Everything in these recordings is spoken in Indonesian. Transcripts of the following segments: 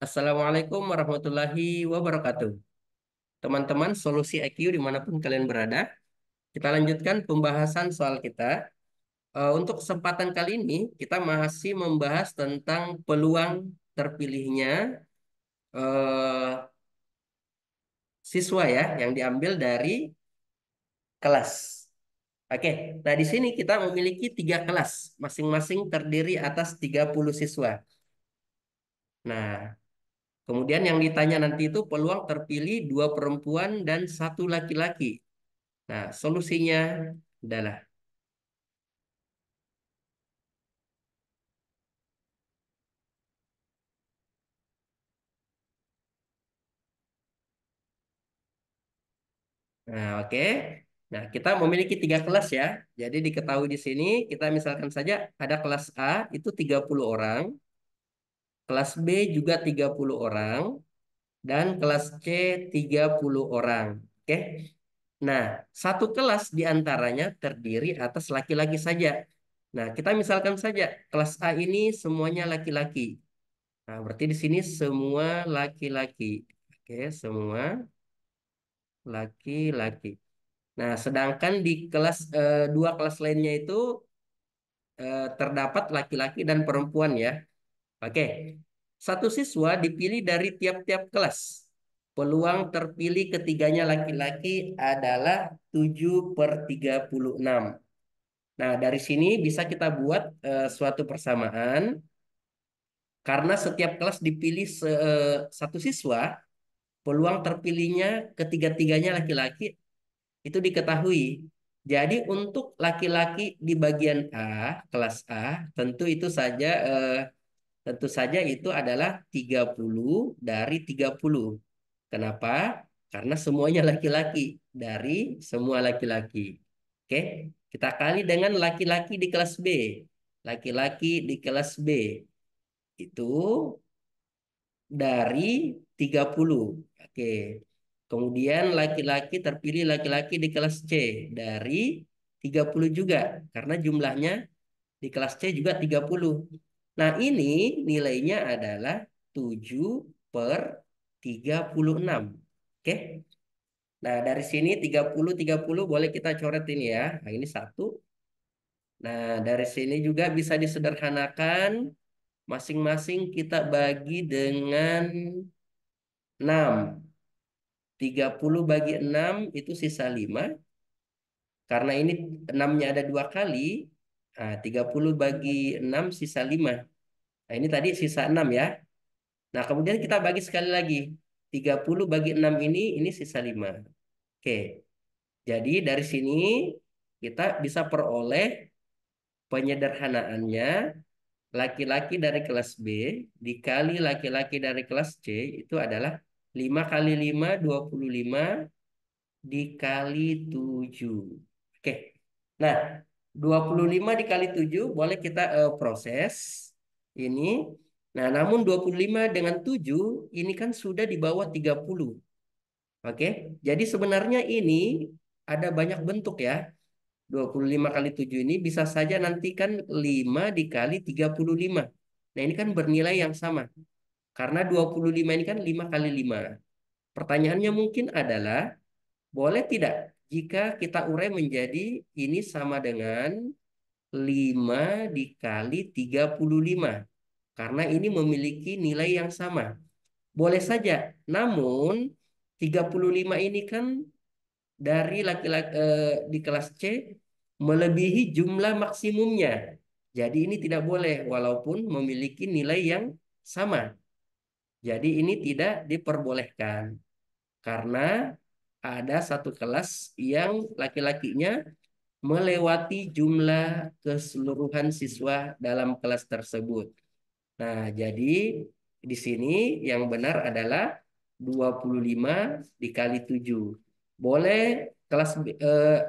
Assalamualaikum warahmatullahi wabarakatuh. Teman-teman, solusi IQ dimanapun kalian berada, kita lanjutkan pembahasan soal kita. Untuk kesempatan kali ini, kita masih membahas tentang peluang terpilihnya eh, siswa ya, yang diambil dari kelas. Oke, nah di sini kita memiliki tiga kelas, masing-masing terdiri atas 30 siswa. Nah, kemudian yang ditanya nanti itu peluang terpilih dua perempuan dan satu laki-laki. Nah, solusinya adalah, nah oke. Nah, kita memiliki tiga kelas ya. Jadi diketahui di sini, kita misalkan saja ada kelas A itu 30 orang, kelas B juga 30 orang, dan kelas C 30 orang. Oke. Nah, satu kelas diantaranya terdiri atas laki-laki saja. Nah, kita misalkan saja kelas A ini semuanya laki-laki. Nah, berarti di sini semua laki-laki. Oke, semua laki-laki. Nah, sedangkan di dua kelas lainnya itu terdapat laki-laki dan perempuan ya. Oke. Satu siswa dipilih dari tiap-tiap kelas. Peluang terpilih ketiganya laki-laki adalah 7/36. Nah, dari sini bisa kita buat suatu persamaan karena setiap kelas dipilih satu siswa, peluang terpilihnya ketiga-tiganya laki-laki itu diketahui. Jadi untuk laki-laki di bagian A, kelas A, tentu itu saja tentu saja itu adalah 30 dari 30. Kenapa? Karena semuanya laki-laki dari semua laki-laki. Oke, kita kali dengan laki-laki di kelas B. Laki-laki di kelas B itu dari 30. Oke. Kemudian laki-laki terpilih laki-laki di kelas C dari 30 juga karena jumlahnya di kelas C juga 30. Nah, ini nilainya adalah 7/36. Oke. Nah, dari sini 30 boleh kita coret ini ya. Nah, ini satu. Nah, dari sini juga bisa disederhanakan. Masing-masing kita bagi dengan 6. 30 bagi 6 itu sisa 5. Karena ini 6-nya ada dua kali. Nah, 30 bagi 6 sisa 5. Nah, ini tadi sisa 6 ya. Nah, kemudian kita bagi sekali lagi. 30 bagi 6 ini sisa 5. Oke. Jadi dari sini kita bisa peroleh penyederhanaannya laki-laki dari kelas B dikali laki-laki dari kelas C itu adalah 5 kali 5 25 dikali 7. Oke. Nah, 25 dikali 7 boleh kita proses ini. Nah, namun 25 dengan 7 ini kan sudah di bawah 30. Oke. Jadi sebenarnya ini ada banyak bentuk ya. 25 kali 7 ini bisa saja nanti kan 5 dikali 35. Nah, ini kan bernilai yang sama. Karena 25 ini kan 5 kali 5. Pertanyaannya mungkin adalah, boleh tidak jika kita urai menjadi ini sama dengan 5 dikali 35? Karena ini memiliki nilai yang sama. Boleh saja, namun 35 ini kan dari laki-laki di kelas C melebihi jumlah maksimumnya. Jadi ini tidak boleh walaupun memiliki nilai yang sama. Jadi ini tidak diperbolehkan karena ada satu kelas yang laki-lakinya melewati jumlah keseluruhan siswa dalam kelas tersebut. Nah, jadi di sini yang benar adalah 25 dikali 7. Boleh kelas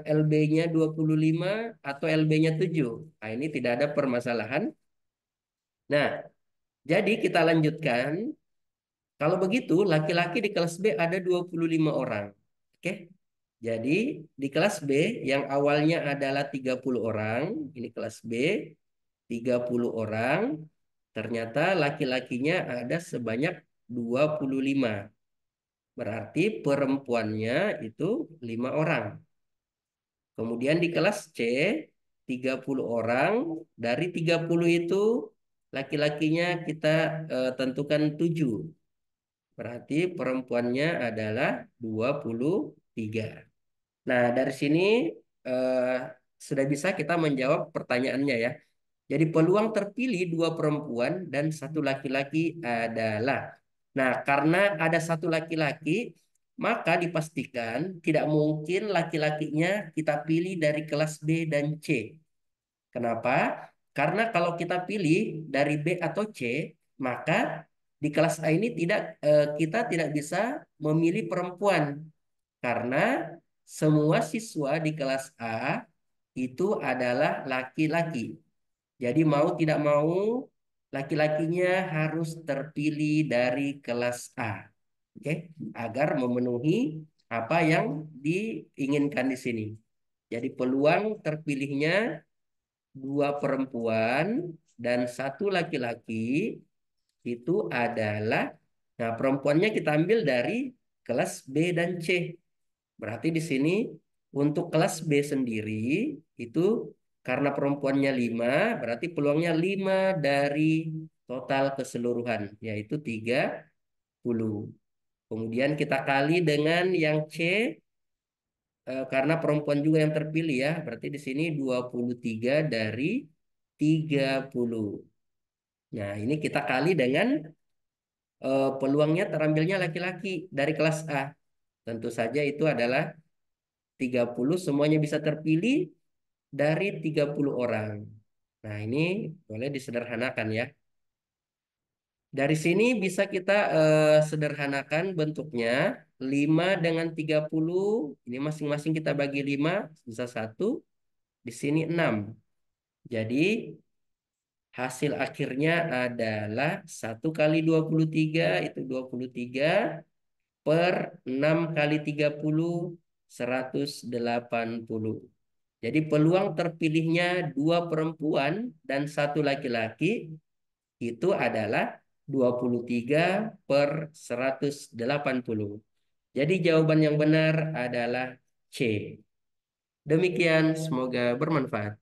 LB-nya 25 atau LB-nya 7. Nah, ini tidak ada permasalahan. Nah, jadi kita lanjutkan. Kalau begitu, laki-laki di kelas B ada 25 orang. Oke. Jadi di kelas B yang awalnya adalah 30 orang, ini kelas B 30 orang, ternyata laki-lakinya ada sebanyak 25. Berarti perempuannya itu 5 orang. Kemudian di kelas C 30 orang. Dari 30 itu laki-lakinya kita tentukan 7. Berarti perempuannya adalah 23. Nah, dari sini eh, sudah bisa kita menjawab pertanyaannya ya. Jadi peluang terpilih 2 perempuan dan 1 laki-laki adalah. Nah, karena ada 1 laki-laki, maka dipastikan tidak mungkin laki-lakinya kita pilih dari kelas B dan C. Kenapa? Karena kalau kita pilih dari B atau C, maka di kelas A ini kita tidak bisa memilih perempuan karena semua siswa di kelas A itu adalah laki-laki. Jadi mau tidak mau laki-lakinya harus terpilih dari kelas A. Oke, agar memenuhi apa yang diinginkan di sini. Jadi peluang terpilihnya 2 perempuan dan 1 laki-laki itu adalah, nah perempuannya kita ambil dari kelas B dan C. Berarti di sini untuk kelas B sendiri itu karena perempuannya 5, berarti peluangnya 5 dari total keseluruhan, yaitu 30. Kemudian kita kali dengan yang C, karena perempuan juga yang terpilih ya, berarti di sini 23 dari 30. Nah, ini kita kali dengan peluangnya terambilnya laki-laki dari kelas A. Tentu saja itu adalah 30, semuanya bisa terpilih dari 30 orang. Nah, ini boleh disederhanakan ya. Dari sini bisa kita sederhanakan bentuknya. 5 dengan 30, ini masing-masing kita bagi 5, bisa 1. Di sini 6. Jadi hasil akhirnya adalah 1 kali 23 itu 23 per 6 kali 30, 180. Jadi peluang terpilihnya 2 perempuan dan 1 laki-laki itu adalah 23 per 180. Jadi jawaban yang benar adalah C. Demikian, semoga bermanfaat.